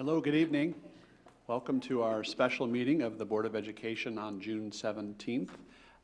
Hello, good evening. Welcome to our special meeting of the Board of Education on June 17th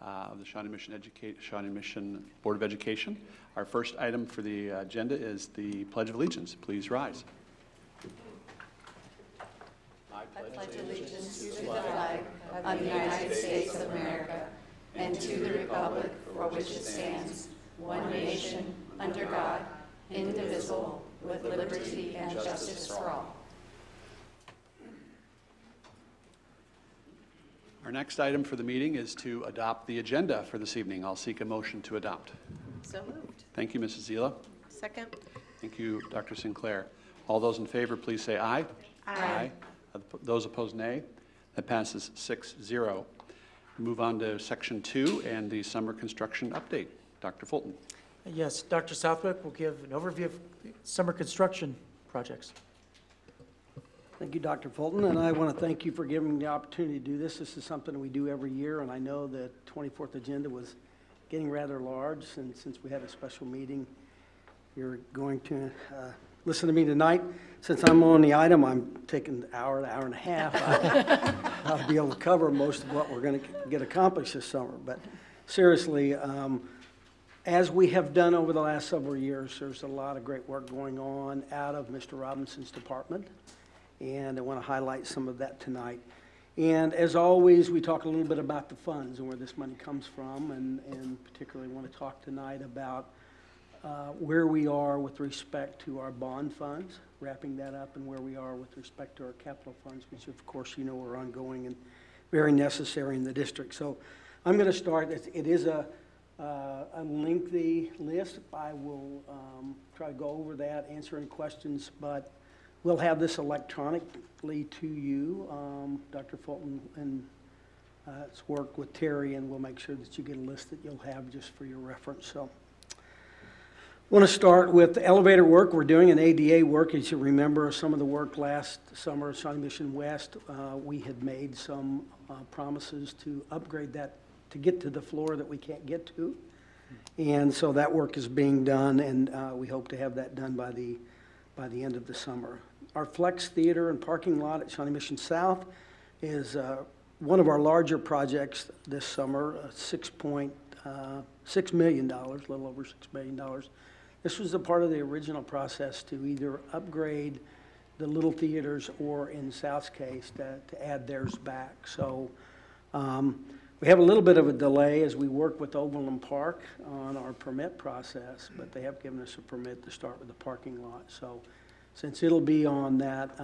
of the Shawnee Mission Board of Education. Our first item for the agenda is the Pledge of Allegiance. Please rise. I pledge allegiance to the flag of the United States of America and to the republic for which it stands, one nation, under God, indivisible, with liberty and justice for all. Our next item for the meeting is to adopt the agenda for this evening. I'll seek a motion to adopt. So moved. Thank you, Mrs. Zila. Second. Thank you, Dr. Sinclair. All those in favor, please say aye. Aye. Those opposed, nay. That passes 6-0. Move on to Section 2 and the summer construction update. Dr. Fulton. Yes, Dr. Southwick will give an overview of summer construction projects. Thank you, Dr. Fulton, and I want to thank you for giving me the opportunity to do this. This is something we do every year, and I know the 24th agenda was getting rather large, and since we had a special meeting, you're going to listen to me tonight. Since I'm on the item, I'm taking an hour and a half. I'll be able to cover most of what we're going to get accomplished this summer. But seriously, as we have done over the last several years, there's a lot of great work going on out of Mr. Robinson's department. And I want to highlight some of that tonight. And as always, we talk a little bit about the funds and where this money comes from, and particularly want to talk tonight about where we are with respect to our bond funds, wrapping that up, and where we are with respect to our capital funds, which of course you know are ongoing and very necessary in the district. So I'm going to start. It is a lengthy list. I will try to go over that, answer any questions, but we'll have this electronically to you. Dr. Fulton and it's worked with Terry, and we'll make sure that you get a list that you'll have just for your reference. So I want to start with the elevator work. We're doing an ADA work. As you remember, some of the work last summer, Shawnee Mission West, we had made some promises to upgrade that to get to the floor that we can't get to. And so that work is being done, and we hope to have that done by the end of the summer. Our Flex Theater and parking lot at Shawnee Mission South is one of our larger projects this summer, $6.6 million, a little over $6 million. This was a part of the original process to either upgrade the little theaters or, in South's case, to add theirs back. So we have a little bit of a delay as we work with Overland Park on our permit process, but they have given us a permit to start with the parking lot. So since it'll be on that,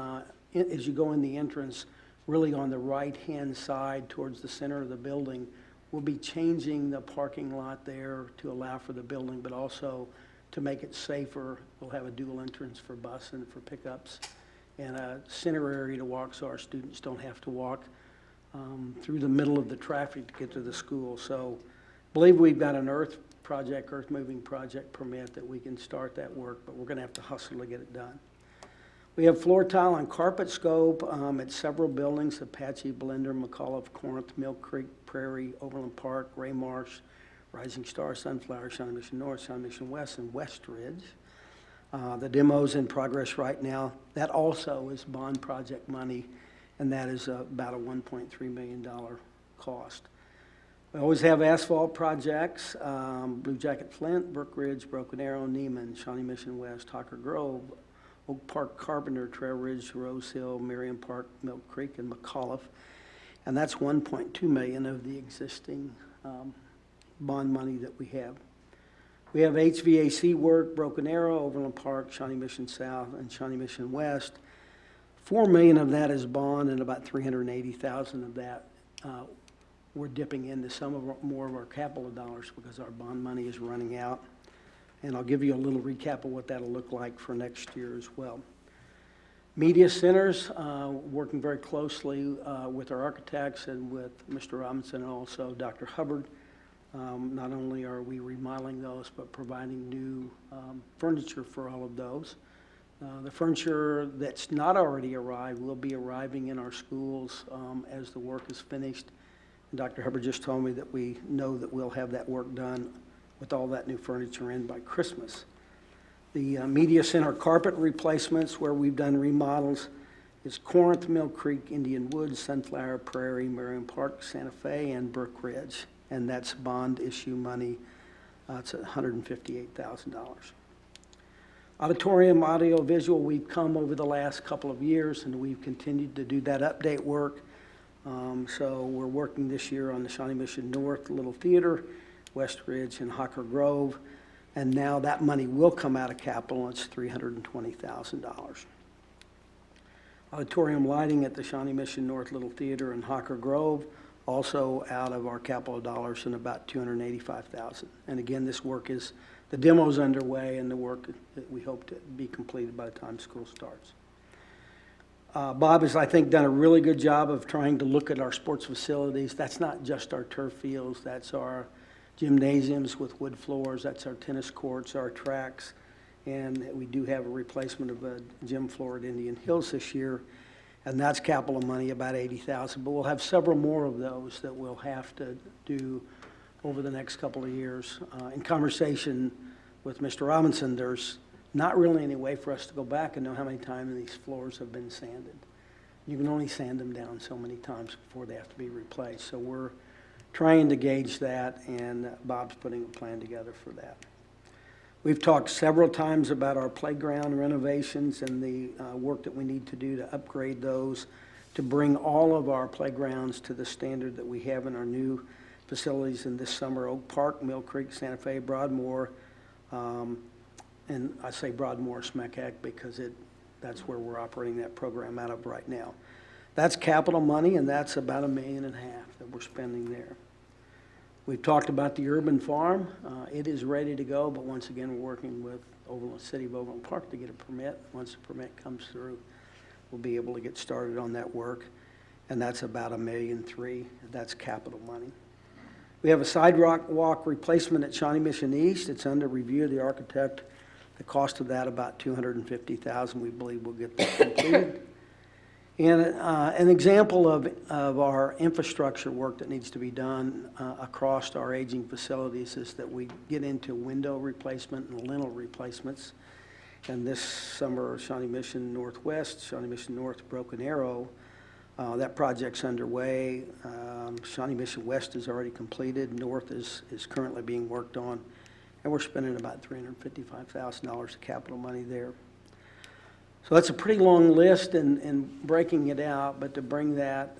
as you go in the entrance, really on the right-hand side towards the center of the building, we'll be changing the parking lot there to allow for the building, but also to make it safer. We'll have a dual entrance for bus and for pickups, and a center area to walk so our students don't have to walk through the middle of the traffic to get to the school. So I believe we've got an earth moving project permit that we can start that work, but we're going to have to hustle to get it done. We have floor tile and carpet scope at several buildings: Apache, Blender, McAuliffe, Corinth, Mill Creek, Prairie, Overland Park, Ray Marsh, Rising Star, Sunflower, Shawnee Mission North, Shawnee Mission West, and West Ridge. The demo's in progress right now. That also is bond project money, and that is about a $1.3 million cost. We always have asphalt projects: Blue Jacket Flint, Brook Ridge, Broken Arrow, Neiman, Shawnee Mission West, Hawker Grove, Oak Park, Carpenter, Trail Ridge, Rose Hill, Merriam Park, Milk Creek, and McAuliffe. And that's $1.2 million of the existing bond money that we have. We have HVAC work: Broken Arrow, Overland Park, Shawnee Mission South, and Shawnee Mission West. $4 million of that is bond, and about $380,000 of that we're dipping into some of more of our capital dollars because our bond money is running out. And I'll give you a little recap of what that'll look like for next year as well. Media centers, working very closely with our architects and with Mr. Robinson and also Dr. Hubbard. Not only are we remodeling those, but providing new furniture for all of those. The furniture that's not already arrived will be arriving in our schools as the work is finished. And Dr. Hubbard just told me that we know that we'll have that work done with all that new furniture in by Christmas. The media center carpet replacements, where we've done remodels It's Corinth, Mill Creek, Indian Woods, Sunflower Prairie, Marion Park, Santa Fe, and Brook Ridge. And that's bond issue money. It's $158,000. Auditorium, audio, visual, we've come over the last couple of years, and we've continued to do that update work. So we're working this year on the Shawnee Mission North Little Theater, West Ridge, and Hocker Grove. And now that money will come out of capital, and it's $320,000. Auditorium lighting at the Shawnee Mission North Little Theater and Hocker Grove, also out of our capital dollars, and about $285,000. And again, this work is, the demo's underway, and the work that we hope to be completed by the time school starts. Bob has, I think, done a really good job of trying to look at our sports facilities. That's not just our turf fields, that's our gymnasiums with wood floors, that's our tennis courts, our tracks, and we do have a replacement of a gym floor at Indian Hills this year, and that's capital money, about $80,000. But we'll have several more of those that we'll have to do over the next couple of years. In conversation with Mr. Robinson, there's not really any way for us to go back and know how many times these floors have been sanded. You can only sand them down so many times before they have to be replaced. So we're trying to gauge that, and Bob's putting a plan together for that. We've talked several times about our playground renovations and the work that we need to do to upgrade those, to bring all of our playgrounds to the standard that we have in our new facilities in this summer: Oak Park, Mill Creek, Santa Fe, Broadmoor, and I say Broadmoor, SMECAC, because that's where we're operating that program out of right now. That's capital money, and that's about $1.5 million that we're spending there. We've talked about the urban farm. It is ready to go, but once again, we're working with the City of Overland Park to get a permit. Once the permit comes through, we'll be able to get started on that work, and that's about $1.3 million. That's capital money. We have a sidewalk replacement at Shawnee Mission East. It's under review of the architect. The cost of that, about $250,000. We believe we'll get that completed. And an example of our infrastructure work that needs to be done across our aging facilities is that we get into window replacement and lintel replacements. And this summer, Shawnee Mission Northwest, Shawnee Mission North, Broken Arrow, that project's underway. Shawnee Mission West is already completed. North is currently being worked on. And we're spending about $355,000 of capital money there. So that's a pretty long list and breaking it out, but to bring that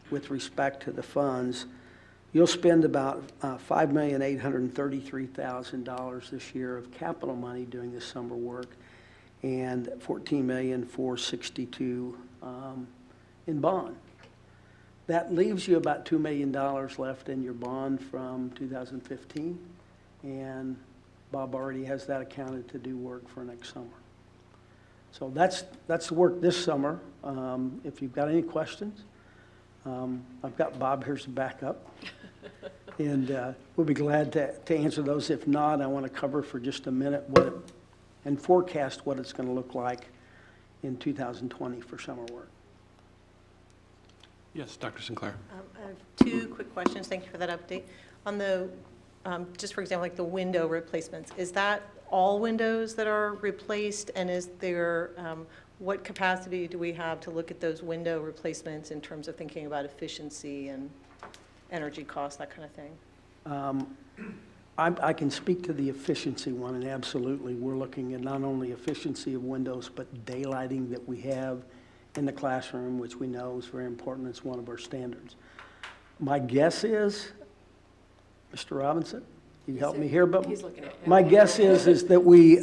with respect to the funds, you'll spend about $5,833,000 this year of capital money doing this summer work, and $14,462,000 in bond. That leaves you about $2 million left in your bond from 2015, and Bob already has that accounted to do work for next summer. So that's the work this summer. If you've got any questions, I've got Bob here to back up, and we'll be glad to answer those. If not, I want to cover for just a minute and forecast what it's going to look like in 2020 for summer work. Yes, Dr. Sinclair. I have two quick questions. Thank you for that update. On the, just for example, like the window replacements, is that all windows that are replaced? And is there, what capacity do we have to look at those window replacements in terms of thinking about efficiency and energy costs, that kind of thing? I can speak to the efficiency one, and absolutely, we're looking at not only efficiency of windows, but daylighting that we have in the classroom, which we know is very important. It's one of our standards. My guess is, Mr. Robinson, you help me here, but my guess is that we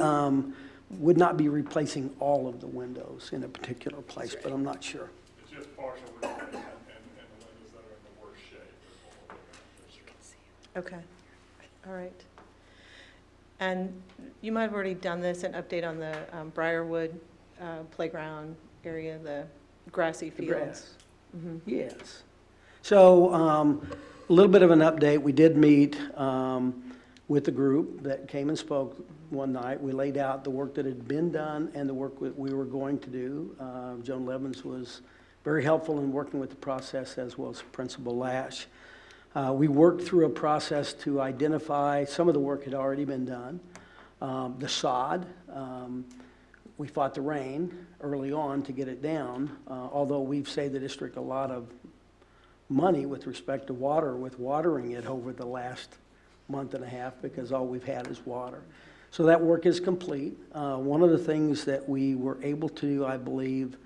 would not be replacing all of the windows in a particular place, but I'm not sure. It's just partial replacement and the windows that are in the worst shape. Okay, all right. And you might have already done this, an update on the Briarwood playground area, the grassy fields. The grass. Mm-hmm. Yes. So a little bit of an update. We did meet with the group that came and spoke one night. We laid out the work that had been done and the work that we were going to do. Joan Levins was very helpful in working with the process, as well as Principal Lash. We worked through a process to identify some of the work had already been done. The sod, We fought the rain early on to get it down, although we've saved the district a lot of money with respect to water, with watering it over the last month and a half, because all we've had is water. So that work is complete. One of the things that we were able to do, I believe,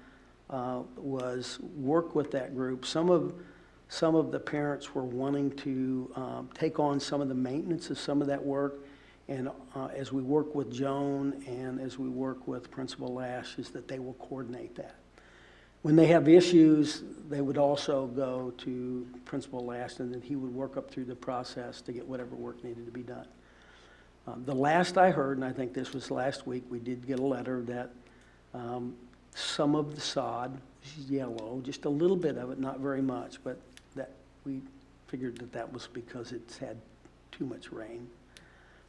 was work with that group. Some of the parents were wanting to take on some of the maintenance of some of that work. And as we work with Joan and as we work with Principal Lash, is that they will coordinate that. When they have issues, they would also go to Principal Lash, and then he would work up through the process to get whatever work needed to be done. The last I heard, and I think this was last week, we did get a letter that some of the sod is yellow, just a little bit of it, not very much, but that we figured that that was because it's had too much rain.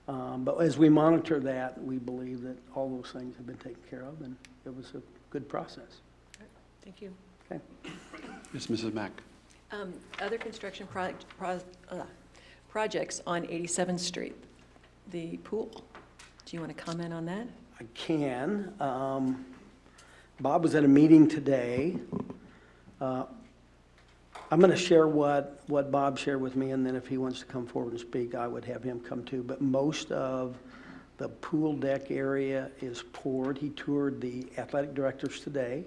But as we monitor that, we believe that all those things have been taken care of, and it was a good process. Thank you. Okay. Yes, Mrs. Mack. Other construction projects on 87th Street, the pool. Do you want to comment on that? I can. Bob was at a meeting today. I'm going to share what Bob shared with me, and then if he wants to come forward and speak, I would have him come too. But most of the pool deck area is poured. He toured the athletic directors today.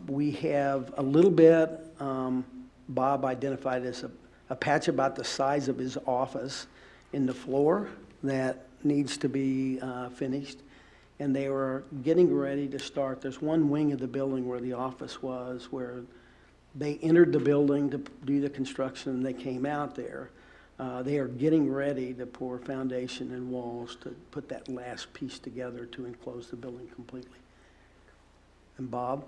We have a little bit, Bob identified as a patch about the size of his office in the floor that needs to be finished. And they were getting ready to start. There's one wing of the building where the office was, where they entered the building to do the construction, and they came out there. They are getting ready to pour foundation and walls to put that last piece together to enclose the building completely. And Bob,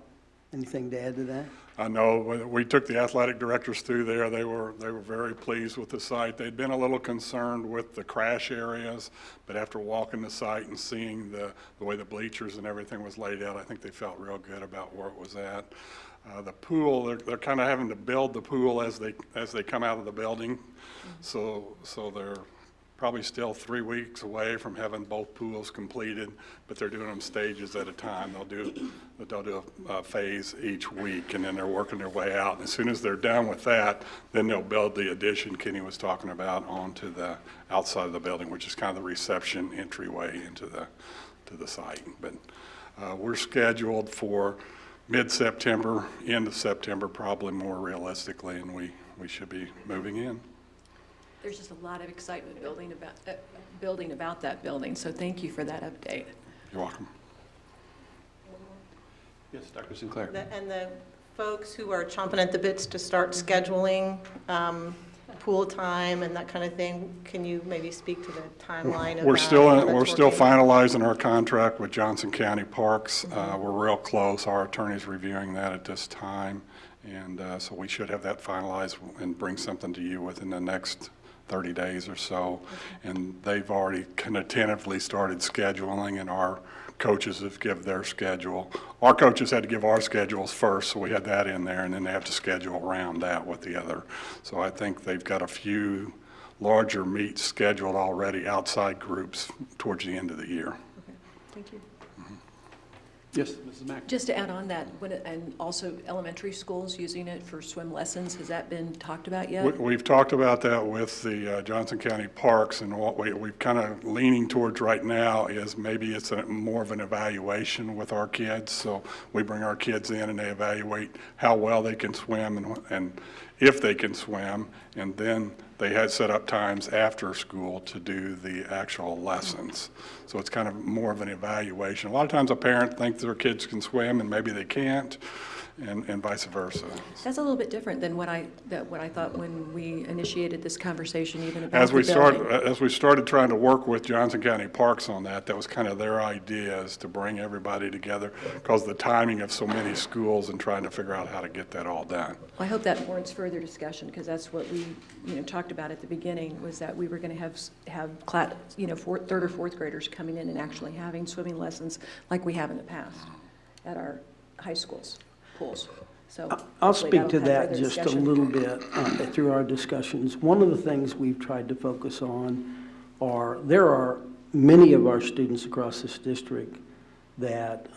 anything to add to that? I know when we took the athletic directors through there, they were very pleased with the site. They'd been a little concerned with the crash areas, but after walking the site and seeing the way the bleachers and everything was laid out, I think they felt real good about where it was at. The pool, they're kind of having to build the pool as they come out of the building. So they're probably still 3 weeks away from having both pools completed, but they're doing them stages at a time. They'll do a phase each week, and then they're working their way out. And as soon as they're done with that, then they'll build the addition Kenny was talking about onto the outside of the building, which is kind of the reception entryway into the site. But we're scheduled for mid-September, end of September, probably more realistically, and we should be moving in. There's just a lot of excitement building about that building, so thank you for that update. You're welcome. Yes, Dr. Sinclair. And the folks who are chomping at the bits to start scheduling pool time and that kind of thing, can you maybe speak to the timeline of We're that? still finalizing our contract with Johnson County Parks. We're real close. Our attorney's reviewing that at this time, and so we should have that finalized and bring something to you within the next 30 days or so. And they've already kind of tentatively started scheduling, and our coaches have given their schedule. Our coaches had to give our schedules first, so we had that in there, and then they have to schedule around that with the other. So I think they've got a few larger meets scheduled already, outside groups, towards the end of the year. Okay, thank you. Yes, Mrs. Mack. Just to add on that, and also elementary schools using it for swim lessons, has that been talked about yet? We've talked about that with the Johnson County Parks, and what we've kind of leaning towards right now is maybe it's more of an evaluation with our kids. So we bring our kids in and they evaluate how well they can swim and if they can swim, and then they had set up times after school to do the actual lessons. So it's kind of more of an evaluation. A lot of times a parent thinks their kids can swim and maybe they can't, and vice versa. That's a little bit different than what I thought when we initiated this conversation, even about As we the building. as we started trying to work with Johnson County Parks on that was kind of their idea, is to bring everybody together because the timing of so many schools and trying to figure out how to get that all done. I hope that warrants further discussion, because that's what we, talked about at the beginning, was that we were going to have class, third or fourth graders coming in and actually having swimming lessons like we have in the past at our high schools, pools. So I'll hopefully speak to that'll have that further just a discussion. little bit through our discussions. One of the things we've tried to focus on there are many of our students across this district that,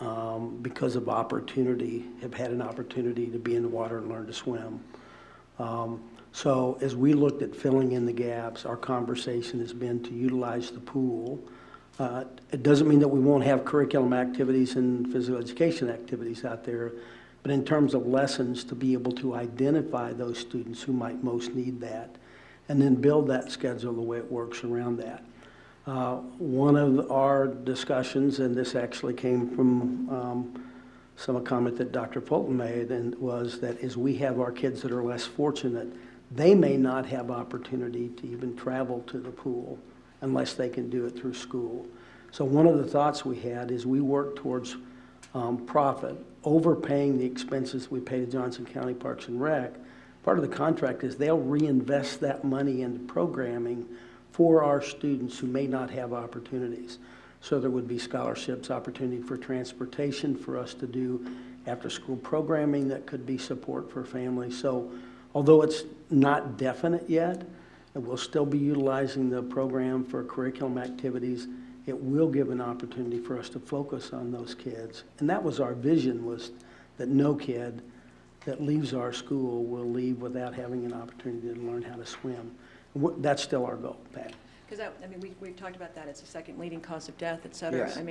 because of opportunity, have had an opportunity to be in the water and learn to swim. So as we looked at filling in the gaps, our conversation has been to utilize the pool. It doesn't mean that we won't have curriculum activities and physical education activities out there, but in terms of lessons, to be able to identify those students who might most need that, and then build that schedule the way it works around that. One of our discussions, and this actually came from some comment that Dr. Fulton made, and was that as we have our kids that are less fortunate, they may not have opportunity to even travel to the pool unless they can do it through school. So one of the thoughts we had is we work towards profit, overpaying the expenses we pay to Johnson County Parks and Rec. Part of the contract is they'll reinvest that money into programming for our students who may not have opportunities. So there would be scholarships, opportunity for transportation for us to do after-school programming that could be support for families. So although it's not definite yet, and we'll still be utilizing the program for curriculum activities, it will give an opportunity for us to focus on those kids. And that was our vision, was that no kid that leaves our school will leave without having an opportunity to learn how to swim. That's still our goal, Pat. Because we've talked about that. It's the second leading cause of death, et cetera. Yes. And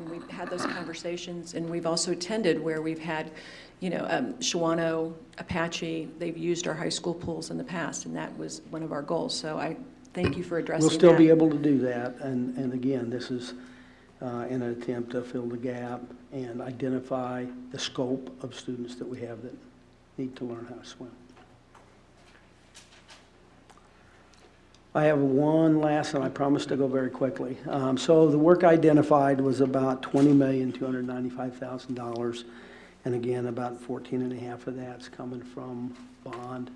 we've had those conversations, and we've also attended where we've had, Shawnee, Apache, they've used our high school pools in the past, and that was one of our goals. So I thank you for addressing that. We'll still be able to do that, and again, this is in an attempt to fill the gap and identify the scope of students that we have that need to learn how to swim. I have one last, and I promise to go very quickly. So the work identified was about $20,295,000, and again, about 14.5 of that's coming from bond,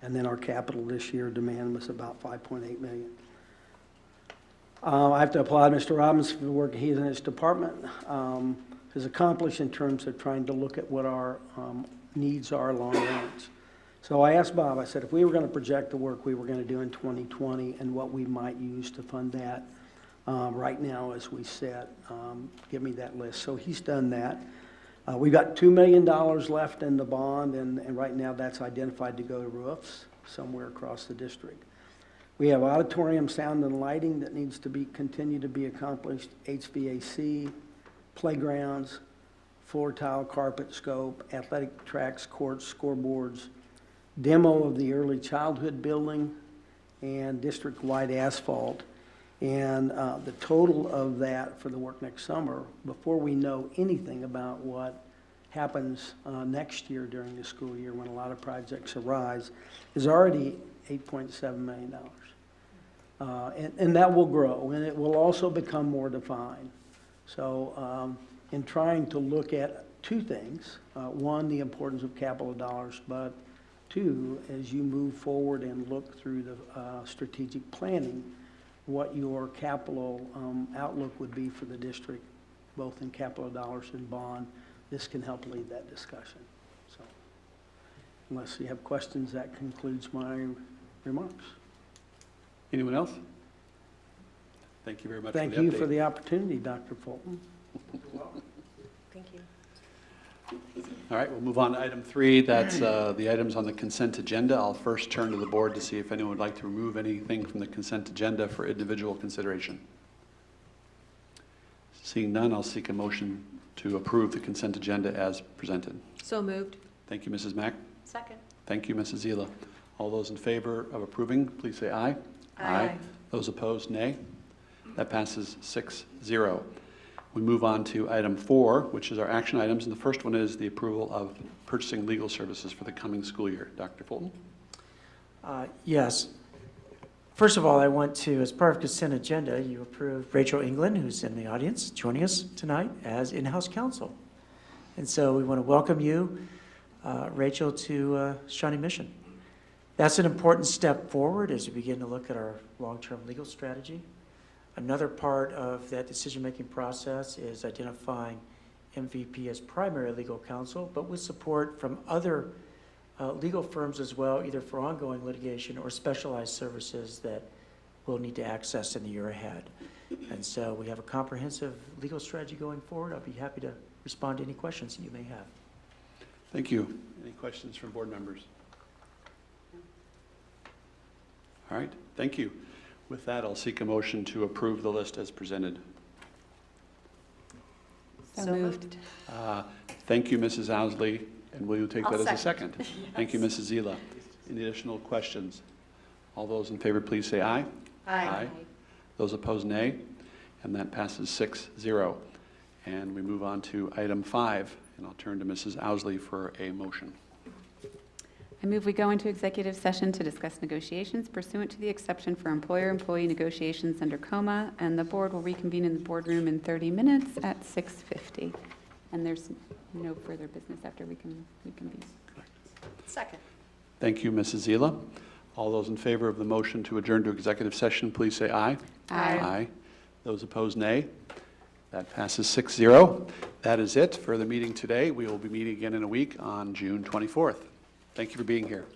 and then our capital this year demand was about $5.8 million. I have to applaud Mr. Robbins for the work he and his department has accomplished in terms of trying to look at what our needs are long range. So I asked Bob, I said, if we were going to project the work we were going to do in 2020 and what we might use to fund that right now as we sit, give me that list. So he's done that. We've got $2 million left in the bond, and right now that's identified to go to roofs somewhere across the district. We have auditorium, sound, and lighting that needs to continue to be accomplished, HVAC, playgrounds, floor tile, carpet, scope, athletic tracks, courts, scoreboards, demo of the early childhood building, and district-wide asphalt. And the total of that for the work next summer, before we know anything about what happens next year during the school year when a lot of projects arise, is already $8.7 million. And that will grow, and it will also become more defined. So in trying to look at two things, one, the importance of capital dollars, but two, as you move forward and look through the strategic planning, what your capital outlook would be for the district, both in capital dollars and bond. This can help lead that discussion. So unless you have questions, that concludes my remarks. Anyone else? Thank you very much Thank for the you update. for the opportunity, Dr. Fulton. Thank you. All right, we'll move on to item 3. That's the items on the consent agenda. I'll first turn to the board to see if anyone would like to remove anything from the consent agenda for individual consideration. Seeing none, I'll seek a motion to approve the consent agenda as presented. So moved. Thank you, Mrs. Mack. Second. Thank you, Mrs. Zila. All those in favor of approving, please say aye. Aye. Those opposed, nay. That passes 6-0. We move on to item 4, which is our action items, and the first one is the approval of purchasing legal services for the coming school year. Dr. Fulton? Yes. First of all, I want to, as part of consent agenda, you approved Rachel England, who's in the audience, joining us tonight as in-house counsel. And so we want to welcome you, Rachel, to Shawnee Mission. That's an important step forward as we begin to look at our long-term legal strategy. Another part of that decision-making process is identifying MVP as primary legal counsel, but with support from other legal firms as well, either for ongoing litigation or specialized services that we'll need to access in the year ahead. And so we have a comprehensive legal strategy going forward. I'll be happy to respond to any questions that you may have. Thank you. Any questions from board members? All right, thank you. With that, I'll seek a motion to approve the list as presented. So moved. Thank you, Mrs. Owsley, and will you take that I'll as a second. second? Thank you, Mrs. Zila. Any additional questions? All those in favor, please say aye. Aye. Those opposed, nay. And that passes 6-0. And we move on to item 5, and I'll turn to Mrs. Owsley for a motion. I move we go into executive session to discuss negotiations pursuant to the exception for employer-employee negotiations under COMA, and the board will reconvene in the boardroom in 30 minutes at 6:50. And there's no further business after we can reconvene. Second. Thank you, Mrs. Zila. All those in favor of the motion to adjourn to executive session, please say aye. Aye. Aye. Those opposed, nay. That passes 6-0. That is it for the meeting today. We will be meeting again in a week on June 24th. Thank you for being here.